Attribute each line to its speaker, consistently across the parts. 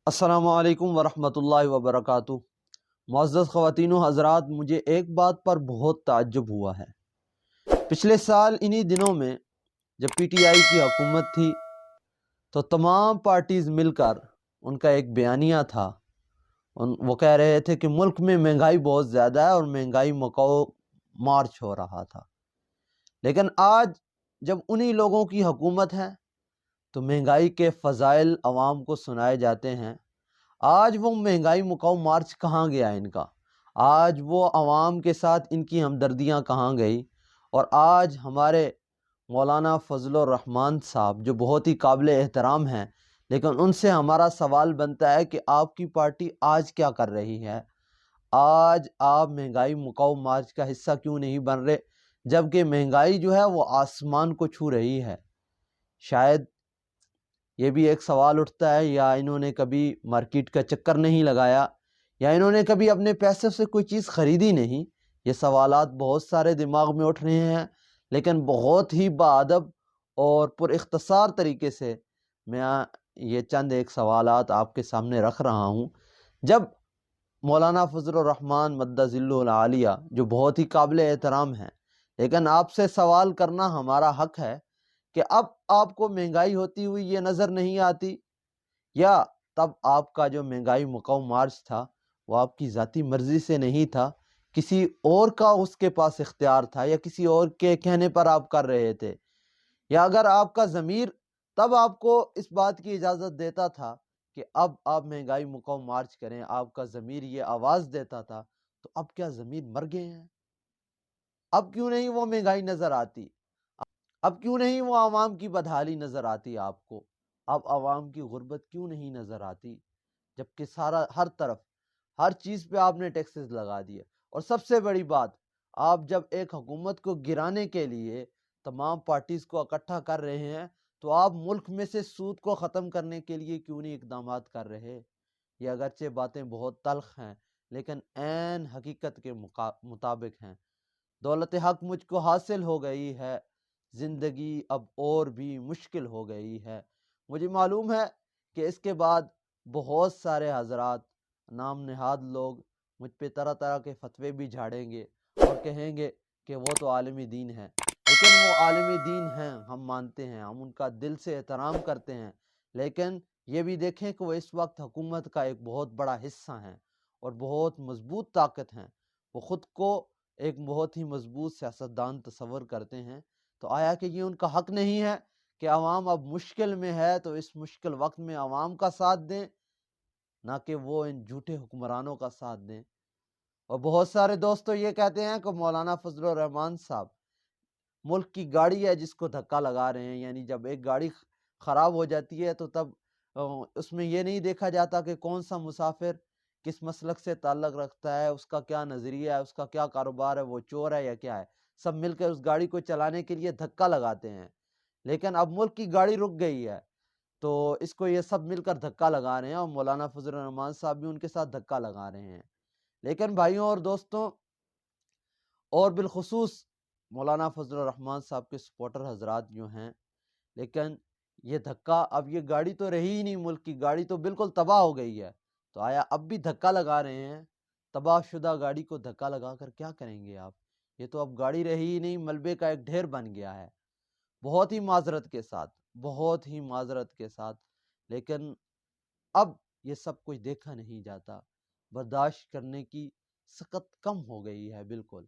Speaker 1: السلام علیکم ورحمۃ اللہ وبرکاتہ۔ معزز خواتین و حضرات، مجھے ایک بات پر بہت تعجب ہوا ہے۔ پچھلے سال انہی دنوں میں جب پی ٹی آئی کی حکومت تھی تو تمام پارٹیز مل کر ان کا ایک بیانیہ تھا، وہ کہہ رہے تھے کہ ملک میں مہنگائی بہت زیادہ ہے اور مہنگائی مکاؤ مارچ ہو رہا تھا۔ لیکن آج جب انہی لوگوں کی حکومت ہے تو مہنگائی کے فضائل عوام کو سنائے جاتے ہیں۔ آج وہ مہنگائی مکاؤ مارچ کہاں گیا ان کا؟ آج وہ عوام کے ساتھ ان کی ہمدردیاں کہاں گئی؟ اور آج ہمارے مولانا فضل الرحمان صاحب جو بہت ہی قابل احترام ہیں، لیکن ان سے ہمارا سوال بنتا ہے کہ آپ کی پارٹی آج کیا کر رہی ہے؟ آج آپ مہنگائی مکاؤ مارچ کا حصہ کیوں نہیں بن رہے، جبکہ مہنگائی جو ہے وہ آسمان کو چھو رہی ہے؟ شاید یہ بھی ایک سوال اٹھتا ہے، یا انہوں نے کبھی مارکیٹ کا چکر نہیں لگایا، یا انہوں نے کبھی اپنے پیسے سے کوئی چیز خریدی نہیں۔ یہ سوالات بہت سارے دماغ میں اٹھ رہے ہیں، لیکن بہت ہی باادب اور پر اختصار طریقے سے میں یہ چند ایک سوالات آپ کے سامنے رکھ رہا ہوں۔ جب مولانا فضل الرحمان مد ظلہ العالیہ جو بہت ہی قابل احترام ہیں، لیکن آپ سے سوال کرنا ہمارا حق ہے کہ اب آپ کو مہنگائی ہوتی ہوئی یہ نظر نہیں آتی، یا تب آپ کا جو مہنگائی مکاؤ مارچ تھا وہ آپ کی ذاتی مرضی سے نہیں تھا، کسی اور کا اس کے پاس اختیار تھا، یا کسی اور کے کہنے پر آپ کر رہے تھے؟ یا اگر آپ کا ضمیر تب آپ کو اس بات کی اجازت دیتا تھا کہ اب آپ مہنگائی مکاؤ مارچ کریں، آپ کا ضمیر یہ آواز دیتا تھا، تو اب کیا ضمیر مر گئے ہیں؟ اب کیوں نہیں وہ مہنگائی نظر آتی؟ اب کیوں نہیں وہ عوام کی بدحالی نظر آتی آپ کو؟ اب عوام کی غربت کیوں نہیں نظر آتی، جبکہ ہر طرف ہر چیز پہ آپ نے ٹیکسز لگا دیے؟ اور سب سے بڑی بات، آپ جب ایک حکومت کو گرانے کے لیے تمام پارٹیز کو اکٹھا کر رہے ہیں تو آپ ملک میں سے سود کو ختم کرنے کے لیے کیوں نہیں اقدامات کر رہے؟ یہ اگرچہ باتیں بہت تلخ ہیں، لیکن عین حقیقت کے مطابق ہیں۔ دولت حق مجھ کو حاصل ہو گئی ہے، زندگی اب اور بھی مشکل ہو گئی ہے۔ مجھے معلوم ہے کہ اس کے بعد بہت سارے حضرات، نام نہاد لوگ مجھ پہ طرح طرح کے فتوے بھی جھاڑیں گے اور کہیں گے کہ وہ تو عالم دین ہیں۔ لیکن وہ عالم دین ہیں، ہم مانتے ہیں، ہم ان کا دل سے احترام کرتے ہیں، لیکن یہ بھی دیکھیں کہ وہ اس وقت حکومت کا ایک بہت بڑا حصہ ہیں اور بہت مضبوط طاقت ہیں۔ وہ خود کو ایک بہت ہی مضبوط سیاستدان تصور کرتے ہیں، تو آیا کہ یہ ان کا حق نہیں ہے کہ عوام اب مشکل میں ہے تو اس مشکل وقت میں عوام کا ساتھ دیں، نہ کہ وہ ان جھوٹے حکمرانوں کا ساتھ دیں؟ اور بہت سارے دوست تو یہ کہتے ہیں کہ مولانا فضل الرحمان صاحب ملک کی گاڑی ہے جس کو دھکا لگا رہے ہیں، یعنی جب ایک گاڑی خراب ہو جاتی ہے تو تب اس میں یہ نہیں دیکھا جاتا کہ کون سا مسافر کس مسلک سے تعلق رکھتا ہے، اس کا کیا نظریہ ہے، اس کا کیا کاروبار ہے، وہ چور ہے یا کیا ہے، سب مل کر اس گاڑی کو چلانے کے لیے دھکا لگاتے ہیں۔ لیکن اب ملک کی گاڑی رک گئی ہے تو اس کو یہ سب مل کر دھکا لگا رہے ہیں، اور مولانا فضل الرحمان صاحب بھی ان کے ساتھ دھکا لگا رہے ہیں۔ لیکن بھائیوں اور دوستوں، اور بالخصوص مولانا فضل الرحمان صاحب کے سپورٹر حضرات جو ہیں، لیکن یہ دھکا، اب یہ گاڑی تو رہی ہی نہیں، ملک کی گاڑی تو بالکل تباہ ہو گئی ہے، تو آیا اب بھی دھکا لگا رہے ہیں؟ تباہ شدہ گاڑی کو دھکا لگا کر کیا کریں گے آپ؟ یہ تو اب گاڑی رہی ہی نہیں، ملبے کا ایک ڈھیر بن گیا ہے۔ بہت ہی معذرت کے ساتھ، بہت ہی معذرت کے ساتھ، لیکن اب یہ سب کچھ دیکھا نہیں جاتا، برداشت کرنے کی سخت کم ہو گئی ہے، بالکل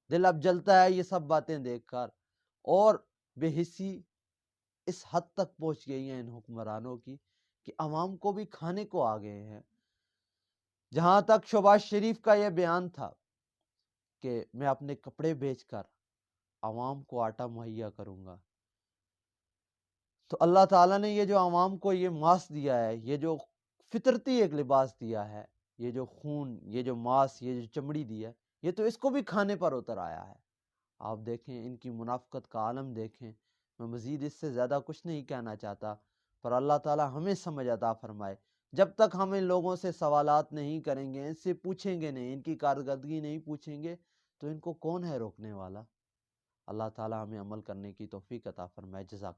Speaker 1: دل اب جلتا ہے یہ سب باتیں دیکھ کر، اور بے حسی اس حد تک پہنچ گئی ہیں ان حکمرانوں کی کہ عوام کو بھی کھانے کو آ گئے ہیں۔ جہاں تک شہباز شریف کا یہ بیان تھا کہ میں اپنے کپڑے بیچ کر عوام کو آٹا مہیا کروں گا، تو اللہ تعالیٰ نے یہ جو عوام کو یہ ماس دیا ہے، یہ جو فطرتی ایک لباس دیا ہے، یہ جو خون، یہ جو ماس، یہ جو چمڑی دی ہے، یہ تو اس کو بھی کھانے پر اتر آیا ہے۔ آپ دیکھیں ان کی منافقت کا عالم دیکھیں۔ میں مزید اس سے زیادہ کچھ نہیں کہنا چاہتا، پر اللہ تعالیٰ ہمیں سمجھ عطا فرمائے۔ جب تک ہم ان لوگوں سے سوالات نہیں کریں گے، ان سے پوچھیں گے نہیں، ان کی کارکردگی نہیں پوچھیں گے، تو ان کو کون ہے روکنے والا؟ اللہ تعالیٰ ہمیں عمل کرنے کی توفیق عطا فرمائے۔ جزاک اللہ۔